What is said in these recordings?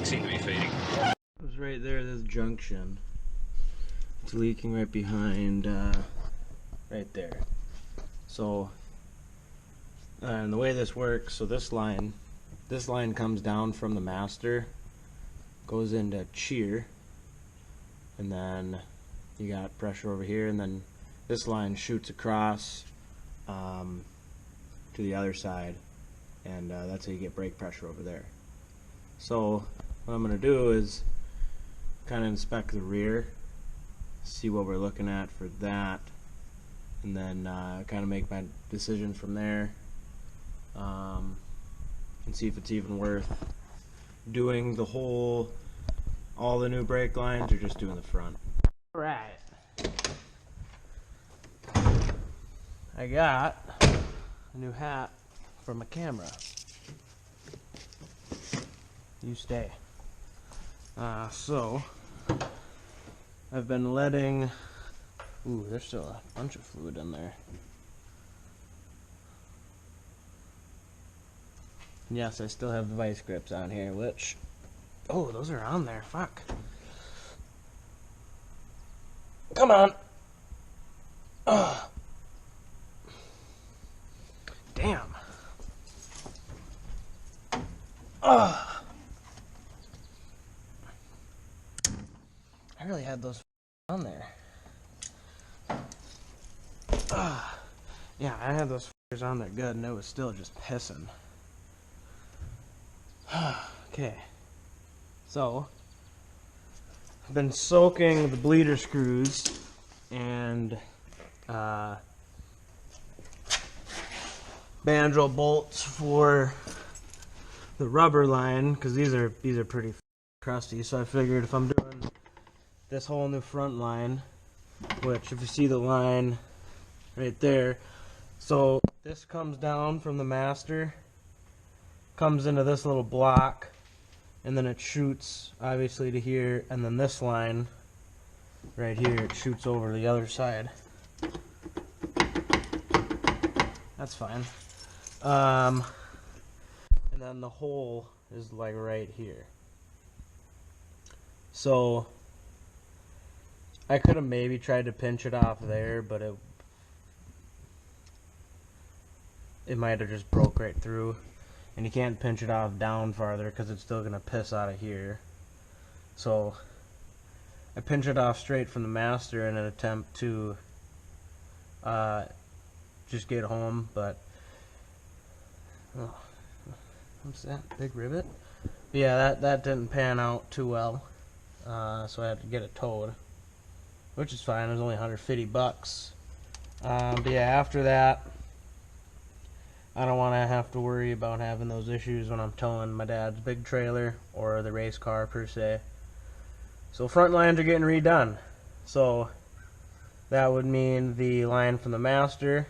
brakes seem to be fading. It was right there, this junction. It's leaking right behind, right there. So, and the way this works, so this line comes down from the master, goes into cheer, and then you got pressure over here, and then this line shoots across to the other side, and that's how you get brake pressure over there. So what I'm going to do is kind of inspect the rear, see what we're looking at for that, and then kind of make my decision from there, and see if it's even worth doing all the new brake lines or just doing the front. Alright, I got a new hat for my camera. You stay. So I've been letting, ooh, there's still a bunch of fluid in there. Yes, I still have the vice grips on here, which, oh, those are on there, fuck. Come on. Ugh. Damn. Ugh. I really had those on there. Yeah, I had those on there good, and it was still just pissing. Okay, so I've been soaking the bleeder screws and banjo bolts for the rubber line, because these are pretty crusty. So I figured if I'm doing this whole new front line, which if you see the line right there, so this comes down from the master, comes into this little block, and then it shoots obviously to here, and then this line right here, it shoots over the other side. That's fine. And then the hole is like right here. So I could have maybe tried to pinch it off there, but it might have just broke right through. And you can't pinch it off down farther because it's still going to piss out of here. So I pinch it off straight from the master in an attempt to just get home, but oh, what's that? Big rivet? But yeah, that didn't pan out too well, so I had to get it towed, which is fine. It was only $150. But yeah, after that, I don't want to have to worry about having those issues when I'm towing my dad's big trailer or the race car per se. So front lines are getting redone. So that would mean the line from the master,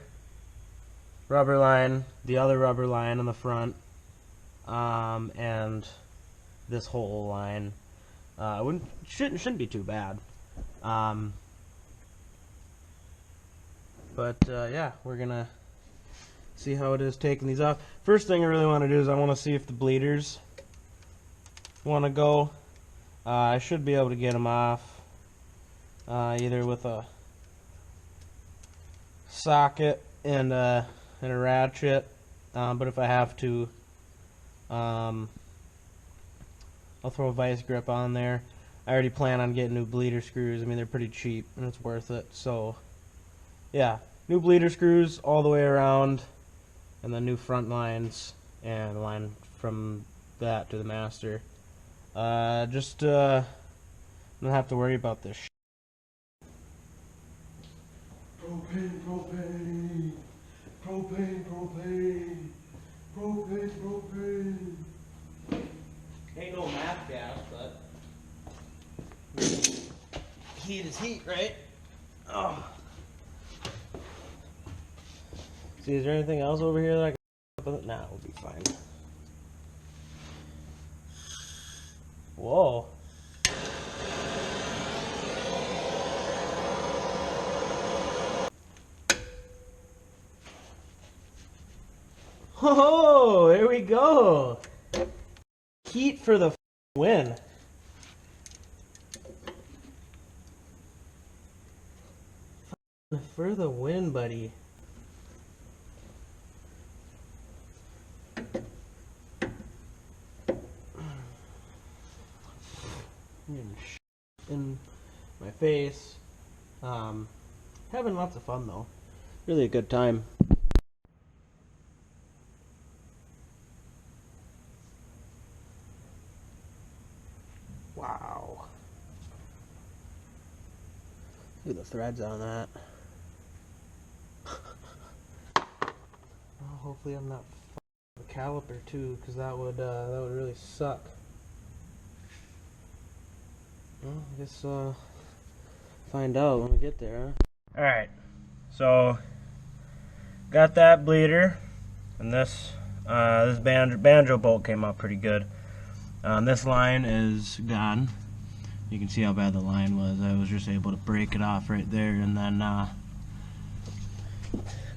rubber line, the other rubber line on the front, and this whole line. Shouldn't be too bad. But yeah, we're gonna see how it is taking these off. First thing I really want to do is I want to see if the bleeders want to go. I should be able to get them off either with a socket and a ratchet, but if I have to, I'll throw a vice grip on there. I already plan on getting new bleeder screws. I mean, they're pretty cheap and it's worth it. So yeah, new bleeder screws all the way around, and then new front lines and the line from that to the master. Just don't have to worry about this. Propane, propane, propane, propane, propane, propane. Ain't no math gas, but heat is heat, right? Oh. See, is there anything else over here that I can... Nah, we'll be fine. Whoa. Oh, there we go. Heat for the win. For the win, buddy. In my face. Having lots of fun though. Really a good time. Wow. Look at the threads on that. Well, hopefully I'm not the caliper too, because that would really suck. Well, I guess find out when we get there, huh? Alright, so got that bleeder, and this banjo bolt came out pretty good. This line is gone. You can see how bad the line was. I was just able to break it off right there, and then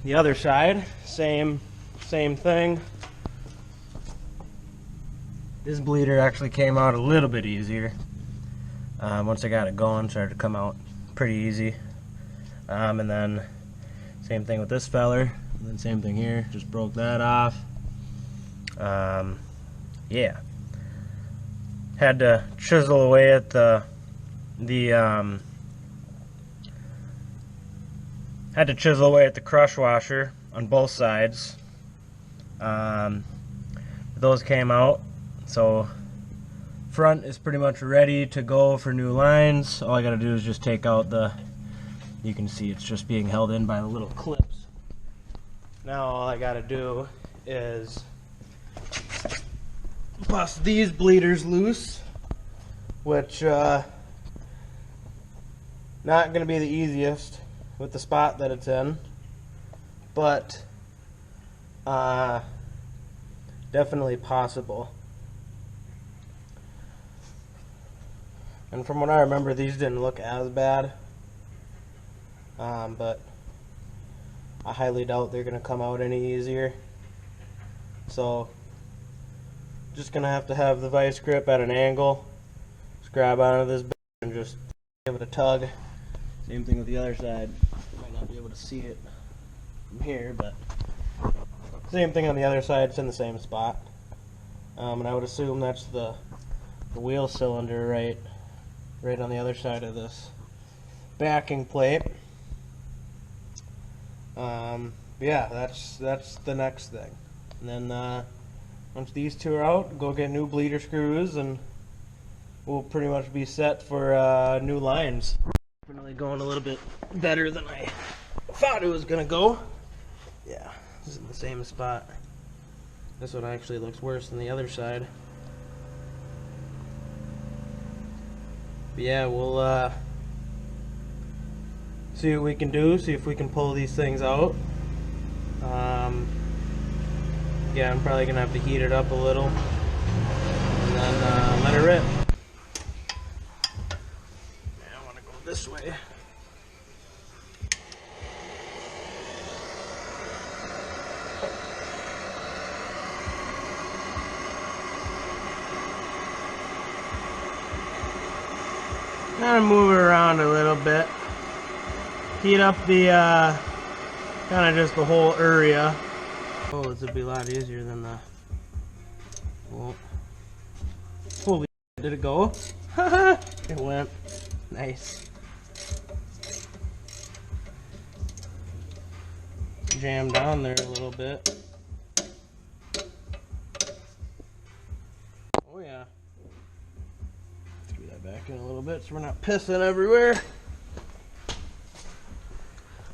the other side, same thing. This bleeder actually came out a little bit easier. Once I got it going, started to come out pretty easy. And then same thing with this feller, and then same thing here, just broke that off. Yeah. Had to chisel away at the crush washer on both sides. Those came out, so front is pretty much ready to go for new lines. All I gotta do is just take out you can see it's just being held in by the little clips. Now all I gotta do is bust these bleeders loose, which not gonna be the easiest with the spot that it's in, but definitely possible. And from what I remember, these didn't look as bad, but I highly doubt they're gonna come out any easier. So just gonna have to have the vice grip at an angle, just grab onto this and just give it a tug. Same thing with the other side. Might not be able to see it from here, but same thing on the other side. It's in the same spot, and I would assume that's the wheel cylinder right on the other side of this backing plate. Yeah, that's the next thing. And then once these two are out, go get new bleeder screws, and we'll pretty much be set for new lines. Definitely going a little bit better than I thought it was gonna go. Yeah, this is in the same spot. This one actually looks worse than the other side. But yeah, we'll see what we can do, see if we can pull these things out. Yeah, I'm probably gonna have to heat it up a little and then let it rip. Yeah, I want to go this way. Kind of move it around a little bit. Heat up the kind of just the whole area. Oh, this would be a lot easier than the. Well, holy, did it go? It went. Nice. Jammed down there a little bit. Oh yeah. Screw that back in a little bit so we're not pissing everywhere.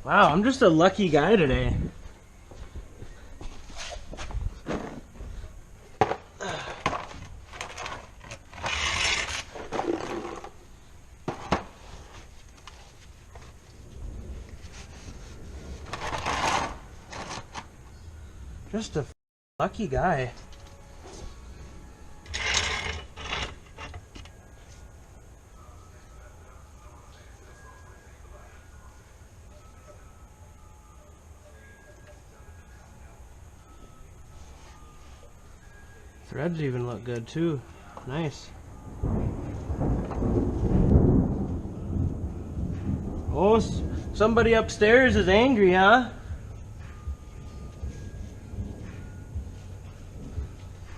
Wow, I'm just a lucky guy today. Just a lucky guy. Threads even look good too. Nice. Oh, somebody upstairs is angry, huh?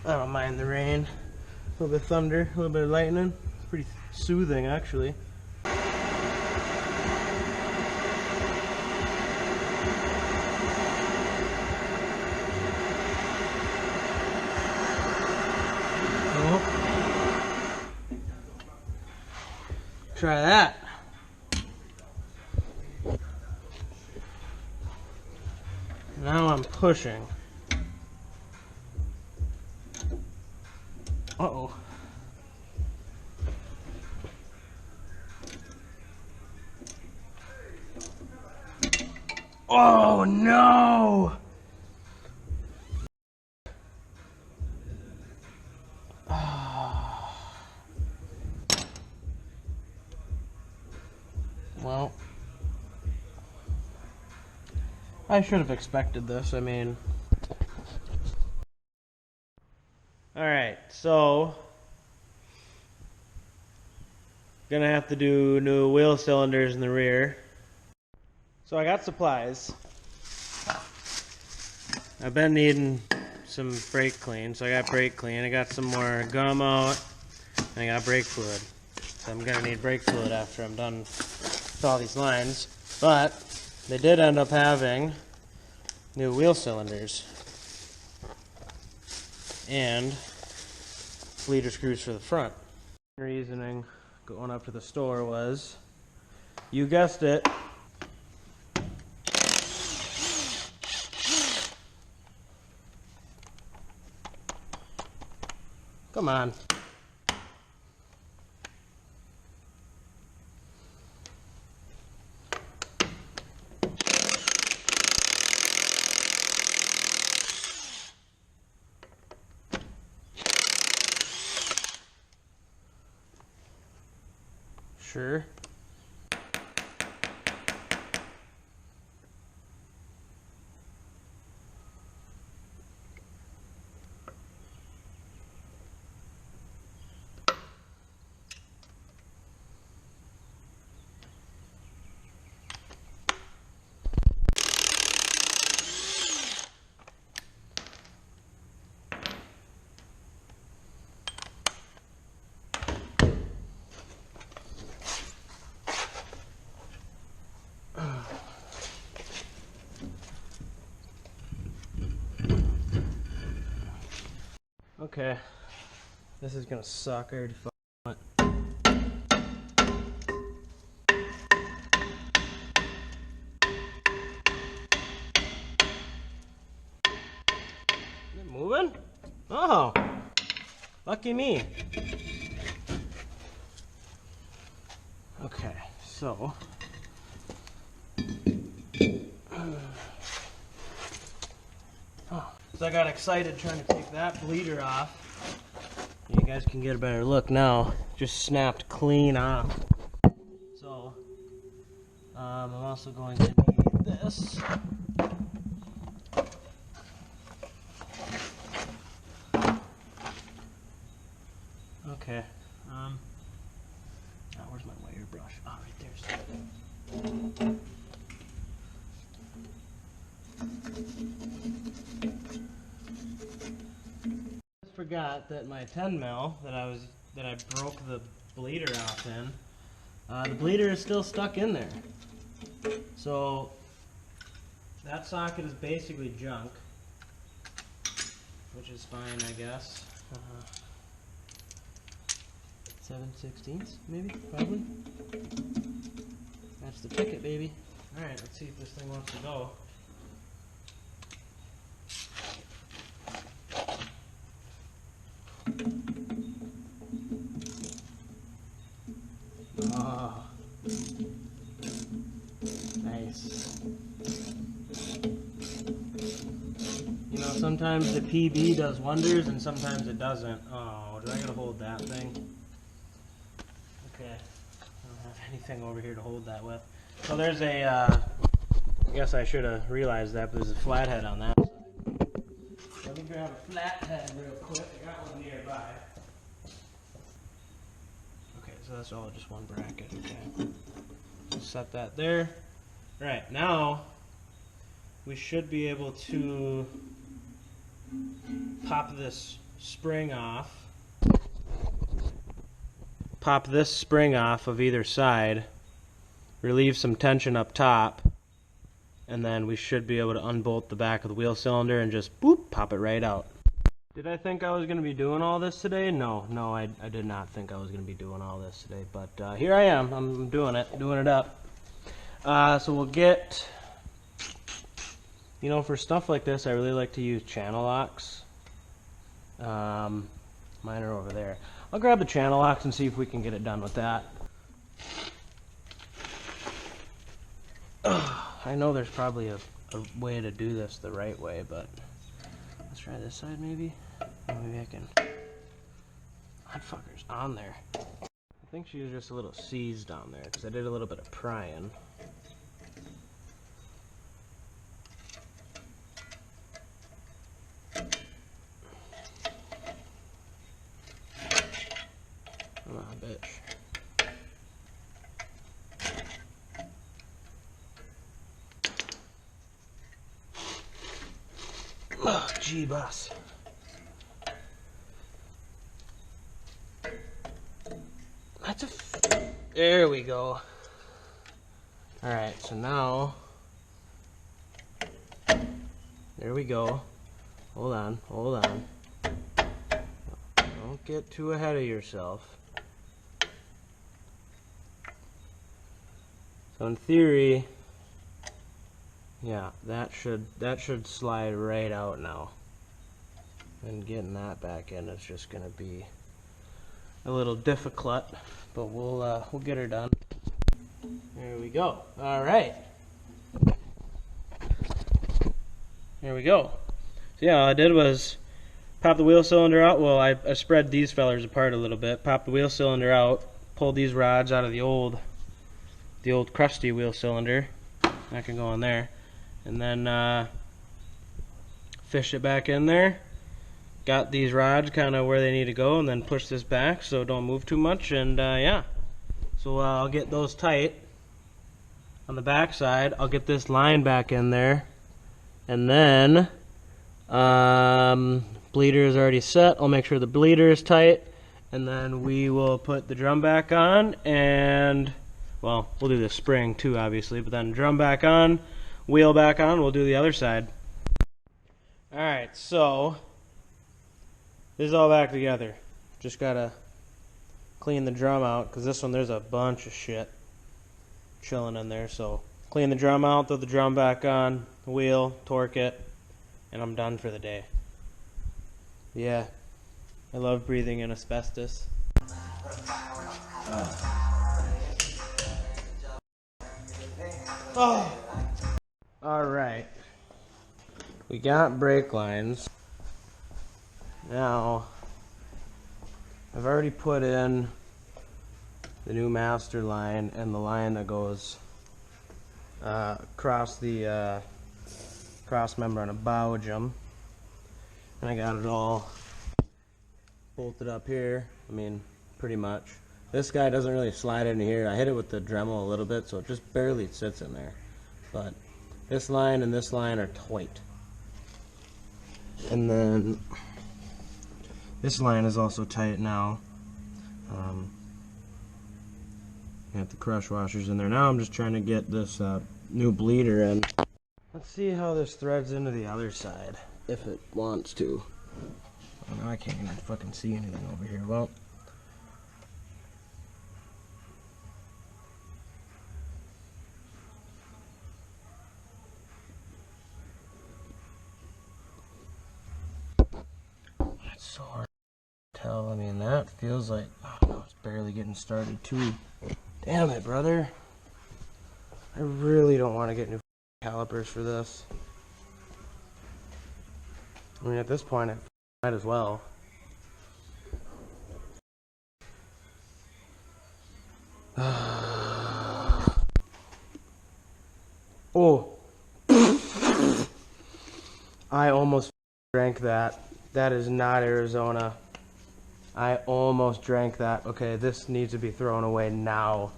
I don't mind the rain. A little bit of thunder, a little bit of lightning. It's pretty soothing, actually. Try that. Now I'm pushing. Uh-oh. Oh no! Well, I should have expected this. I mean, alright, so gonna have to do new wheel cylinders in the rear. So I got supplies. I've been needing some brake clean, so I got brake clean. I got some more gum out, and I got brake fluid. So I'm gonna need brake fluid after I'm done with all these lines. But they did end up having new wheel cylinders and bleeder screws for the front. Reasoning going up to the store was, you guessed it, come on. Sure. Okay, this is gonna suck. I already fucking Is it moving? Oh, lucky me. Okay, so I got excited trying to take that bleeder off. You guys can get a better look now. Just snapped clean off. So I'm also going to need this. Okay. Where's my wire brush? Oh, right there. I forgot that my 10 mil that I broke the bleeder off in, the bleeder is still stuck in there. So that socket is basically junk, which is fine, I guess. 7/16, maybe, probably. That's the ticket, baby. All right, let's see if this thing wants to go. Oh, nice. You know, sometimes the PB does wonders and sometimes it doesn't. Oh, do I gotta hold that thing? Okay, I don't have anything over here to hold that with. So there's a, I guess I should have realized that, but there's a flathead on that side. Let me grab a flathead real quick. I got one nearby. Okay, so that's all just one bracket, okay. Set that there. Right, now we should be able to pop this spring off. Pop this spring off of either side, relieve some tension up top, and then we should be able to unbolt the back of the wheel cylinder and just boop, pop it right out. Did I think I was going to be doing all this today? No, I did not think I was going to be doing all this today, but here I am. I'm doing it up. So we'll get, you know, for stuff like this, I really like to use channel locks. Mine are over there. I'll grab the channel locks and see if we can get it done with that. I know there's probably a way to do this the right way, but let's try this side maybe. Maybe I can. That fucker's on there. I think she was just a little seized on there because I did a little bit of prying. Come on, bitch. Oh, gee, boss. There we go. Alright, so now, there we go. Hold on. Don't get too ahead of yourself. So in theory, yeah, that should slide right out now. And getting that back in is just gonna be a little difficult, but we'll get her done. There we go. All right. There we go. So yeah, all I did was pop the wheel cylinder out. Well, I spread these fellers apart a little bit. Pop the wheel cylinder out. Pulled these rods out of the old crusty wheel cylinder. That can go in there, and then fish it back in there. Got these rods kind of where they need to go, and then push this back so don't move too much, and yeah. So I'll get those tight on the back side. I'll get this line back in there, and then bleeder is already set. I'll make sure the bleeder is tight, and then we will put the drum back on, and well, we'll do the spring too obviously, but then drum back on, wheel back on, we'll do the other side. Alright, so this is all back together. Just gotta clean the drum out, because this one there's a bunch of shit chilling in there. So clean the drum out, throw the drum back on, the wheel, torque it, and I'm done for the day. Yeah, I love breathing in asbestos. Oh. Alright, we got brake lines. Now, I've already put in the new master line and the line that goes across the cross member on a bow jump, and I got it all bolted up here. I mean, pretty much. This guy doesn't really slide into here. I hit it with the Dremel a little bit, so it just barely sits in there. But this line and this line are tight. And then this line is also tight now. Got the crush washers in there. Now I'm just trying to get this new bleeder in. Let's see how this threads into the other side, if it wants to. Oh, now I can't even fucking see anything over here. Well, that's so hard to tell. I mean, that feels like, oh no, it's barely getting started too. Damn it, brother. I really don't want to get new calipers for this. I mean, at this point, I might as well. Oh. I almost drank that. That is not Arizona. I almost drank that. Okay, this needs to be thrown away now.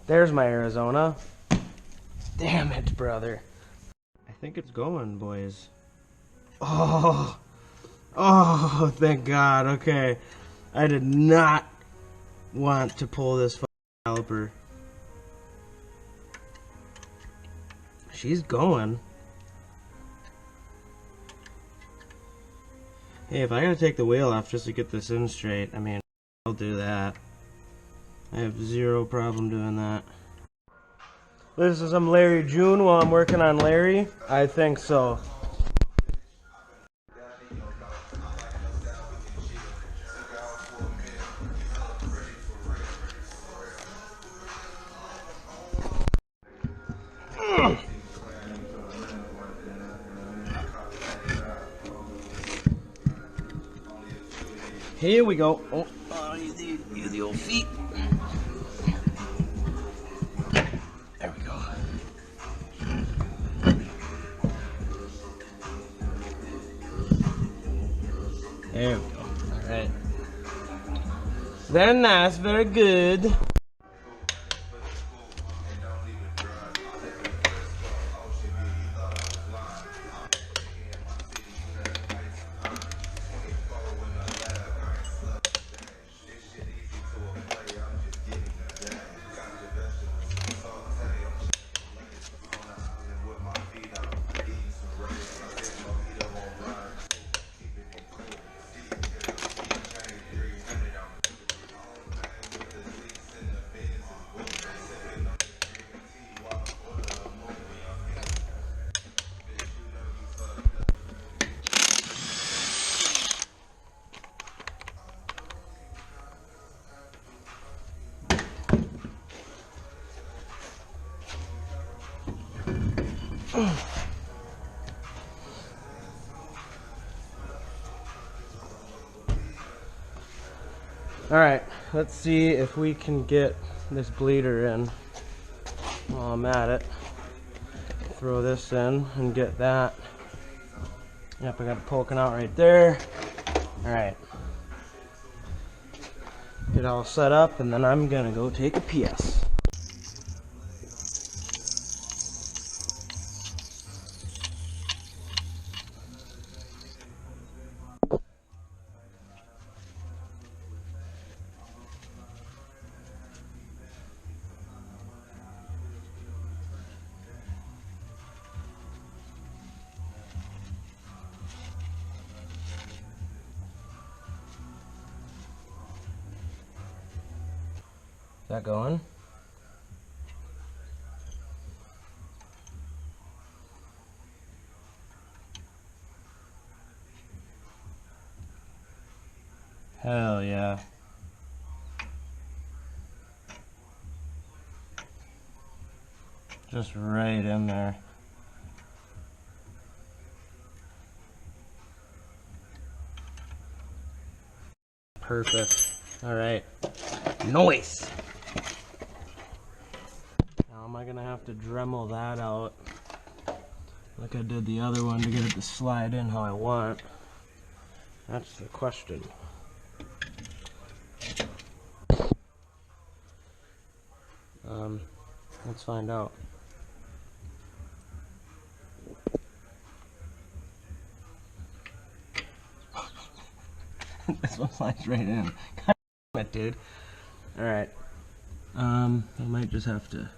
There's my Arizona. Damn it, brother. I think it's going, boys. Oh, thank God. Okay. I did not want to pull this caliper. She's going. Hey, if I gotta take the wheel off just to get this in straight, I mean, I'll do that. I have zero problem doing that. This is some Larry June while I'm working on Larry? I think so. Here we go. Oh, use the old feet. There we go. There we go. All right. Very nice. Very good. Alright, let's see if we can get this bleeder in while I'm at it. Throw this in and get that. Yep, I got it poking out right there. Alright. Get all set up and then I'm gonna go take a PS. Is that going? Hell yeah. Just right in there. Perfect. Alright. Noise! Now am I gonna have to Dremel that out like I did the other one to get it to slide in how I want? That's the question. Let's find out. This one slides right in. God damn it, dude. Alright. I might just have to.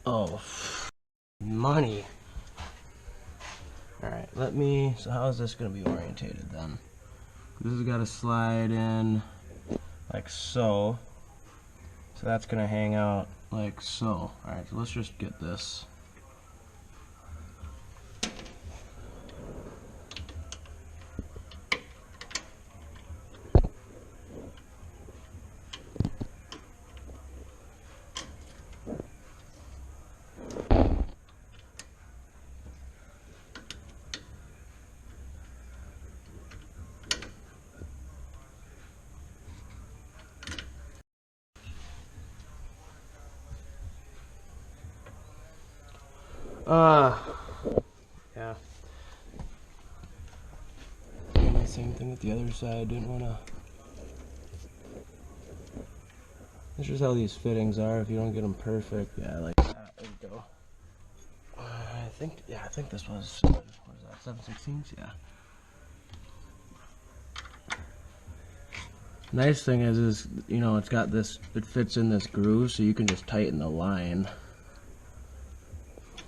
Oh, money. Alright, let me. So, how is this going to be orientated then? This has got to slide in like so. So that's going to hang out like so. Alright, so let's just get this. Yeah. Same thing with the other side. Didn't want to. That's just how these fittings are. If you don't get them perfect, yeah, like that. There we go. I think this was, what is that, 7/16? Yeah. Nice thing is, you know, it's got this, it fits in this groove, so you can just tighten the line,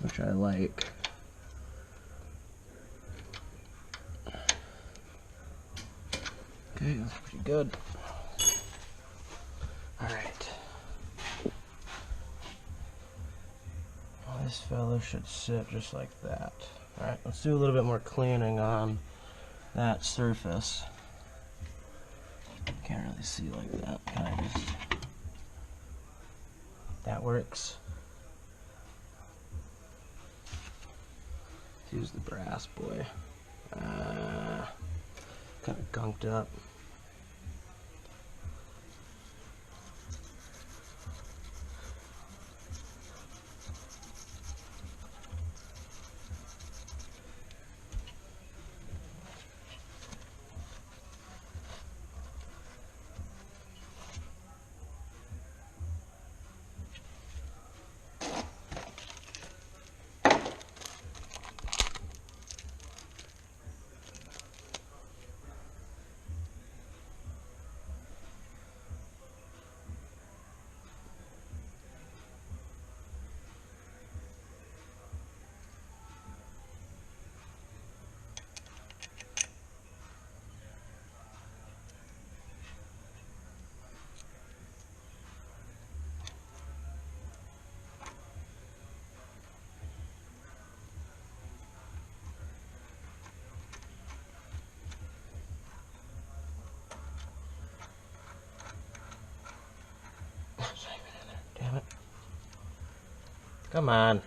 which I like. Okay, that's pretty good. Alright. Well, this fella should sit just like that. Alright, let's do a little bit more cleaning on that surface. Can't really see like that. Can I just... That works. Let's use the brass boy. Kind of gunked up. Damn it. Come on.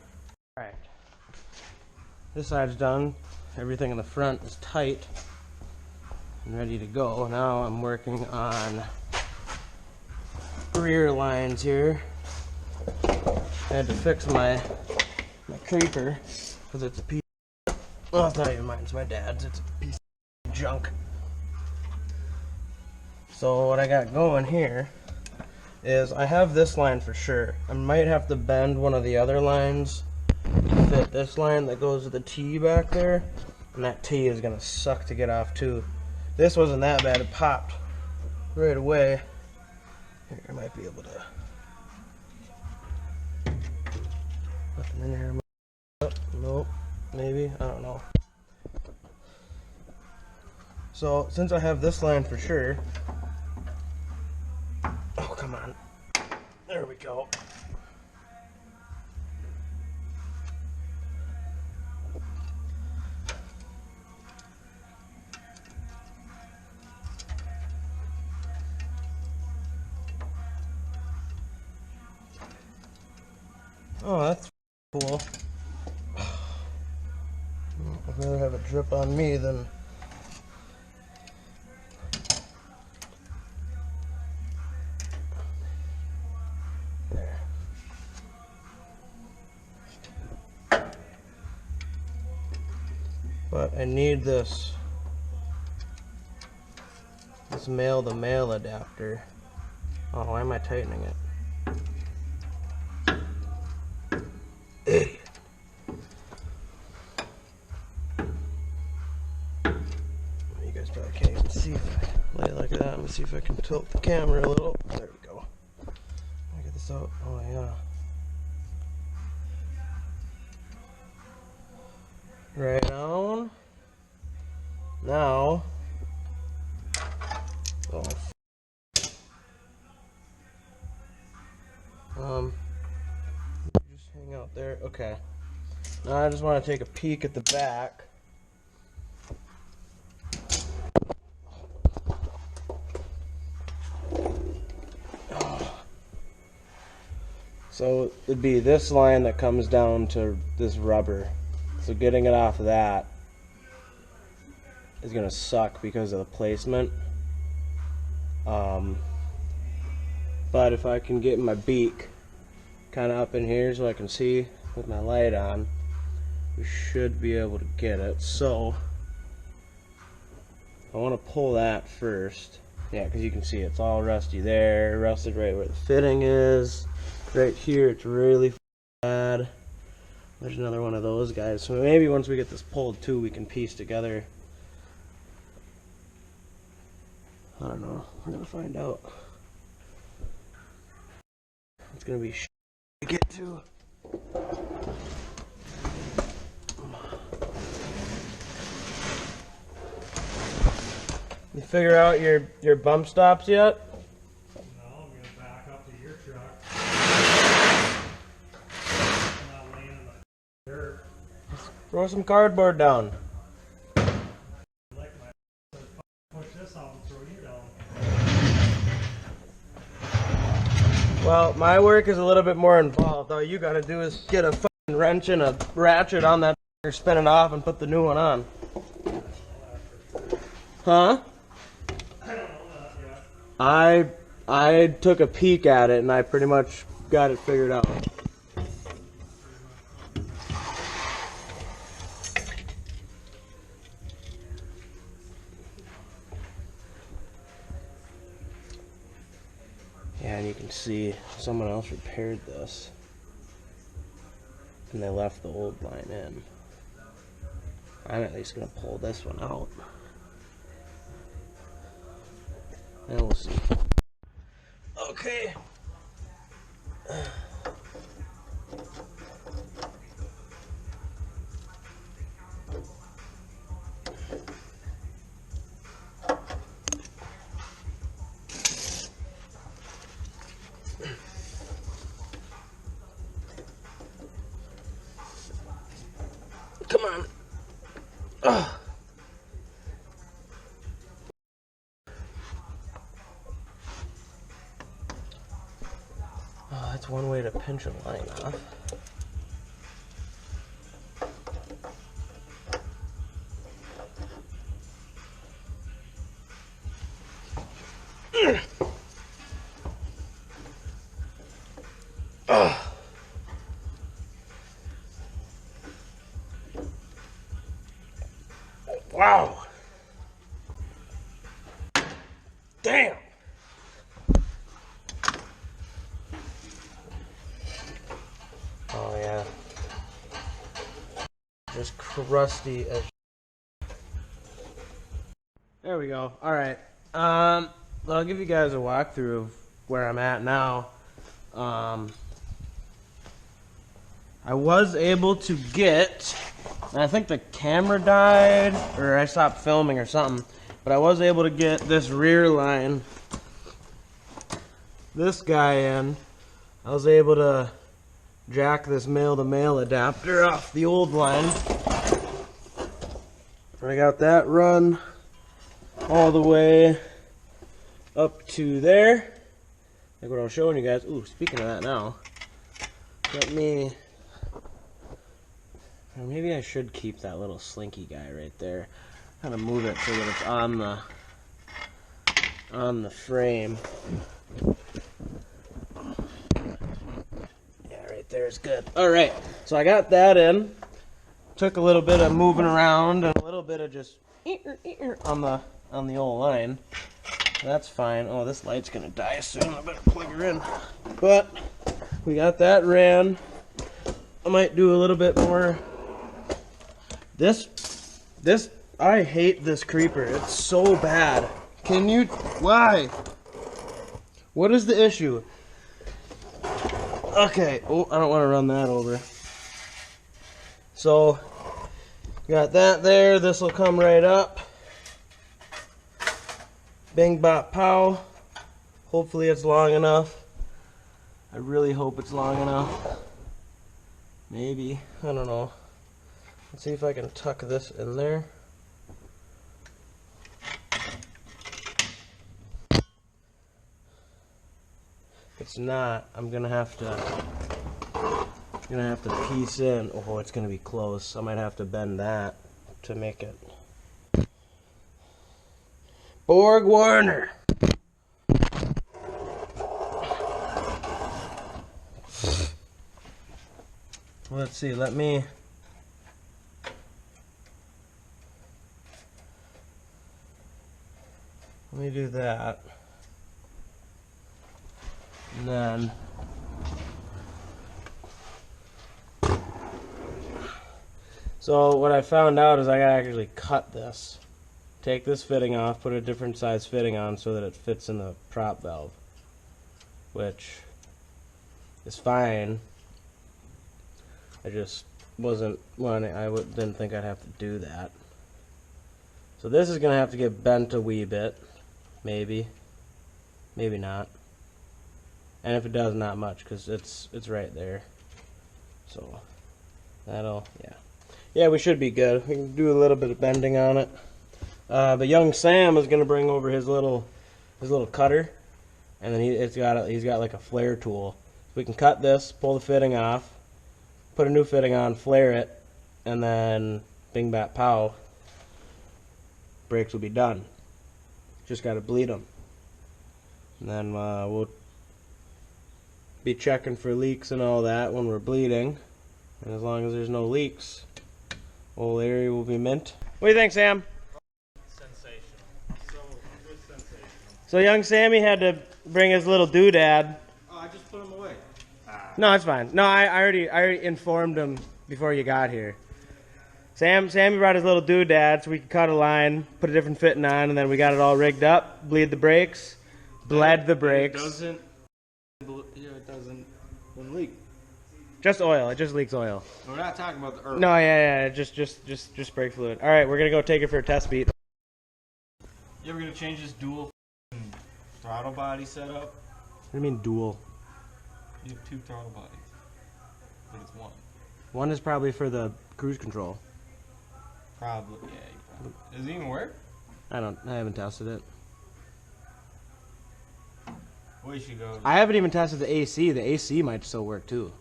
Alright. This side's done. Everything in the front is tight and ready to go. Now I'm working on rear lines here. I had to fix my creeper because it's a piece of, well, it's not even mine, it's my dad's. It's a piece of junk. So what I got going here is I have this line for sure. I might have to bend one of the other lines to fit this line that goes to the T back there, and that T is gonna suck to get off too. This wasn't that bad, it popped right away. Here, I might be able to. Nothing in here. Oh, nope, maybe, I don't know. So since I have this line for sure, oh, come on. There we go. Oh, that's cool. I'd rather have it drip on me than... But I need this male-to-male adapter. Oh, why am I tightening it? Idiot. You guys probably can't even see if I lay it like that. Let me see if I can tilt the camera a little. There we go. Let me get this out. Oh yeah. Right on. Now. Oh. Just hang out there. Okay. Now I just want to take a peek at the back. So it'd be this line that comes down to this rubber. So getting it off of that is gonna suck because of the placement. But if I can get my beak kind of up in here so I can see with my light on, we should be able to get it. So I want to pull that first. Yeah, because you can see it's all rusty there, rusted right where the fitting is. Right here, it's really bad. There's another one of those guys. So maybe once we get this pulled too, we can piece together. I don't know. We're gonna find out. It's gonna be to get to. You figure out your bump stops yet? No, I'm gonna back up to your truck. I'm not laying in the dirt. Throw some cardboard down. Like my push this out and throw you down. Well, my work is a little bit more involved. All you gotta do is get a fucking wrench and a ratchet on that, spin it off, and put the new one on. Huh? I don't know that yet. I took a peek at it and I pretty much got it figured out. Yeah, and you can see someone else repaired this and they left the old line in. I'm at least gonna pull this one out. And we'll see. Okay. Come on. Ugh. Oh, that's one way to pinch a line off. Wow. Damn. Oh yeah. Just crusty as. There we go. All right. I'll give you guys a walkthrough of where I'm at now. I was able to get, and I think the camera died, or I stopped filming or something, but I was able to get this rear line, this guy in. I was able to jack this male-to-male adapter off the old line. I got that run all the way up to there, like what I was showing you guys. Ooh, speaking of that now, let me, or maybe I should keep that little slinky guy right there. Kind of move it so that it's on the frame. Yeah, right there is good. All right, so I got that in. Took a little bit of moving around and a little bit of just on the old line. That's fine. Oh, this light's gonna die soon. I better plug her in. But we got that ran. I might do a little bit more. This, I hate this creeper. It's so bad. Can you, why? What is the issue? Okay, oh, I don't want to run that over. So, got that there. This will come right up. Bing bop pow. Hopefully it's long enough. I really hope it's long enough. Maybe, I don't know. Let's see if I can tuck this in there. If it's not, I'm gonna have to piece in. Oh, it's gonna be close. I might have to bend that to make it. Borg Warner. Let's see, let me. Let me do that. And then so what I found out is I gotta actually cut this. Take this fitting off, put a different size fitting on so that it fits in the prop valve, which is fine. I just wasn't wanting, didn't think I'd have to do that. So this is gonna have to get bent a wee bit, maybe not. And if it does, not much, because it's right there. So that'll, yeah, we should be good. We can do a little bit of bending on it. But young Sam is gonna bring over his little cutter, and then he's got like a flare tool. We can cut this, pull the fitting off, put a new fitting on, flare it, and then bing bat pow. Brakes will be done. Just got to bleed them, and then we'll be checking for leaks and all that when we're bleeding. And as long as there's no leaks, whole area will be mint. What do you think, Sam? So young Sammy had to bring his little doodad. Oh, I just put them away. No, it's fine. No, I already informed him before you got here. Sammy brought his little doodad so we could cut a line, put a different fitting on, and then we got it all rigged up, bleed the brakes, bled the brakes. It doesn't leak. Just oil. It just leaks oil. We're not talking about the earth. No, yeah, just brake fluid. All right, we're gonna go take it for a test beat. You ever gonna change this dual throttle body setup? What do you mean dual? You have two throttle bodies. I think it's one. One is probably for the cruise control. Probably, yeah. You probably. Does it even work? I haven't tested it. We should go. I haven't even tested the AC. The AC might still work too.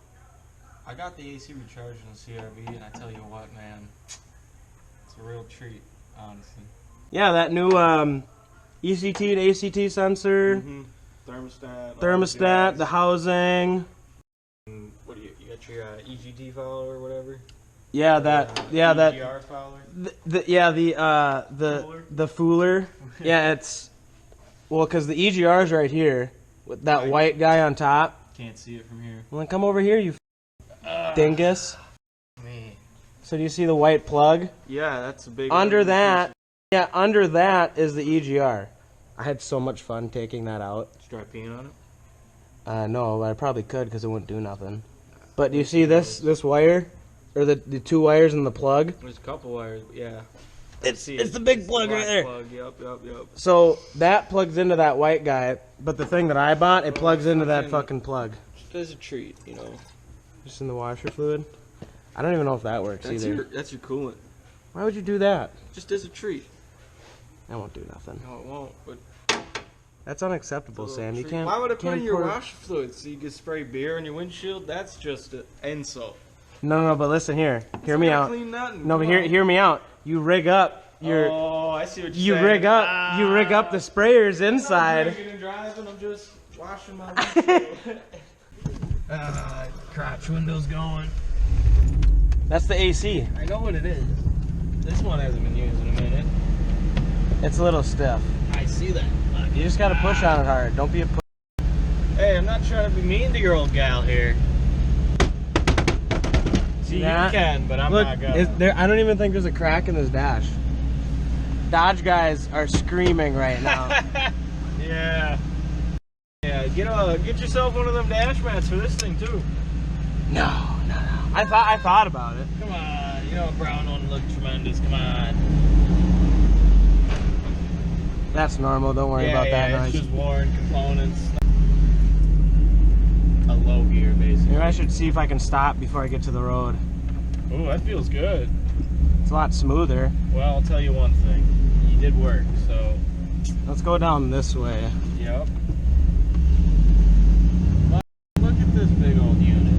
I got the AC recharged in the CRV, and I tell you what, man, it's a real treat, honestly. Yeah, that new ECT and ACT sensor, thermostat, the housing. What do you got your EGT follower or whatever? Yeah, that EGR follower. The fooler. Yeah, it's because the EGR's right here with that white guy on top. Can't see it from here. Well, then come over here, you dingus. Me. So do you see the white plug? Yeah, that's a big. Under that, under that is the EGR. I had so much fun taking that out. Did you try peeing on it? No, but I probably could because it wouldn't do nothing. But do you see this wire? Or the two wires in the plug? There's a couple wires, yeah. It's the big plug right there. Plug. Yep. So that plugs into that white guy, but the thing that I bought, it plugs into that fucking plug. Just as a treat, you know. Just in the washer fluid? I don't even know if that works either. That's your coolant. Why would you do that? Just as a treat. That won't do nothing. No, it won't, but... That's unacceptable, Sam. You can't... Why would I put in your pour... washer fluid so you can spray beer on your windshield? That's just an insult. No, but listen here. Hear me out. No, but hear me out. You rig up your... Oh, I see what you're saying. You rig up the sprayers inside. I'm drinking and driving. I'm just washing my windshield. Crotch window's going. That's the AC. I know what it is. This one hasn't been used in a minute. It's a little stiff. I see that. Look. You just gotta push on it hard. Don't be a push. Hey, I'm not trying to be mean to your old gal here. See, you can, but I'm not gonna. I don't even think there's a crack in this dash. Dodge guys are screaming right now. Yeah. Yeah, get yourself one of them dash mats for this thing too. No. I thought about it. Come on, you know a brown one look tremendous. Come on. That's normal. Don't worry about that noise. It's just worn components. A low gear, basically. Maybe I should see if I can stop before I get to the road. Ooh, that feels good. It's a lot smoother. Well, I'll tell you one thing. You did work, so... Let's go down this way. Yep. Look at this big old unit.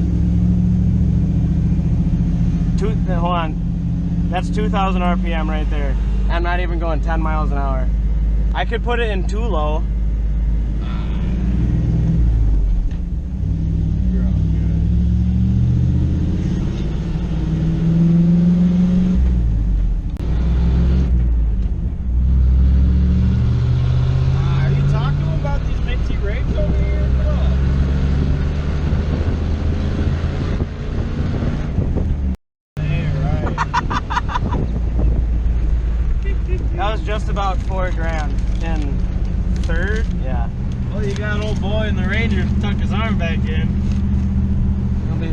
Hold on. That's 2,000 RPM right there. I'm not even going 10 miles an hour. I could put it in too low. You're all good. third? Yeah. Well, you got old boy in the Ranger to tuck his arm back in.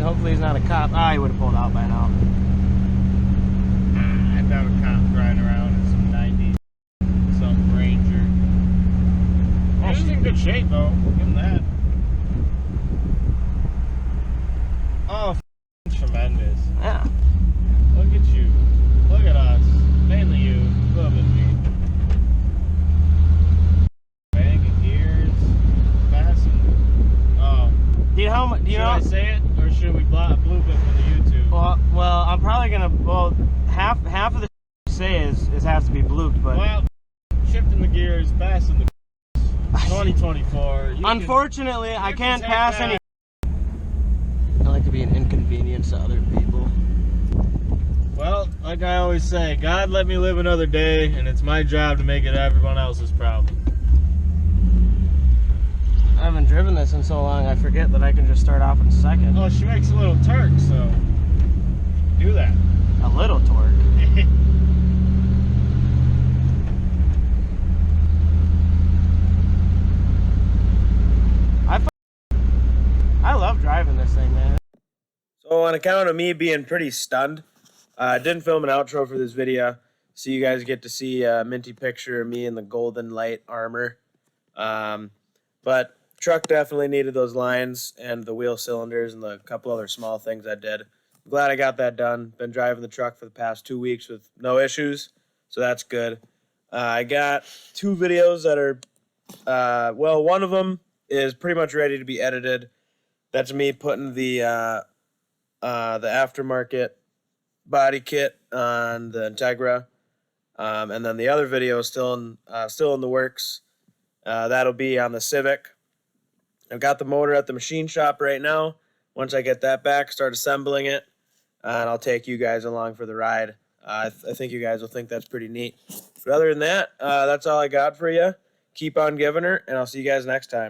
Hopefully he's not a cop. Ah, he would have pulled out by now. I doubt a cop riding around in some 90s some Ranger. Oh, she's in good shape though. Give him that. Oh, tremendous. Yeah. Look at you. Look at us. Mainly you. A little bit me. Banging gears. Passing. Oh. Do you know how much? Do you Should know? I say it, or should we bloop it for the YouTube? Well, I'm probably gonna. Well, half of the say is has to be blooped, but. Well, shifting the gears, passing the 2024. Unfortunately, I can't take pass that. any. I like to be an inconvenience to other people. Well, like I always say, God let me live another day, and it's my job to make it everyone else's problem. I haven't driven this in so long, I forget that I can just start off in second. Oh, she makes a little torque, so do that. A little torque. I love driving this thing, man. So on account of me being pretty stunned, I didn't film an outro for this video, so you guys get to see a minty picture of me in the golden light armor. But truck definitely needed those lines and the wheel cylinders and the couple other small things I did. I'm glad I got that done. Been driving the truck for the past 2 weeks with no issues, so that's good. I got 2 videos that are, well, one of them is pretty much ready to be edited. That's me putting the aftermarket body kit on the Integra, and then the other video is still in the works. That'll be on the Civic. I've got the motor at the machine shop right now. Once I get that back, start assembling it, and I'll take you guys along for the ride. I think you guys will think that's pretty neat. But other than that, that's all I got for you. Keep on giving her, and I'll see you guys next time.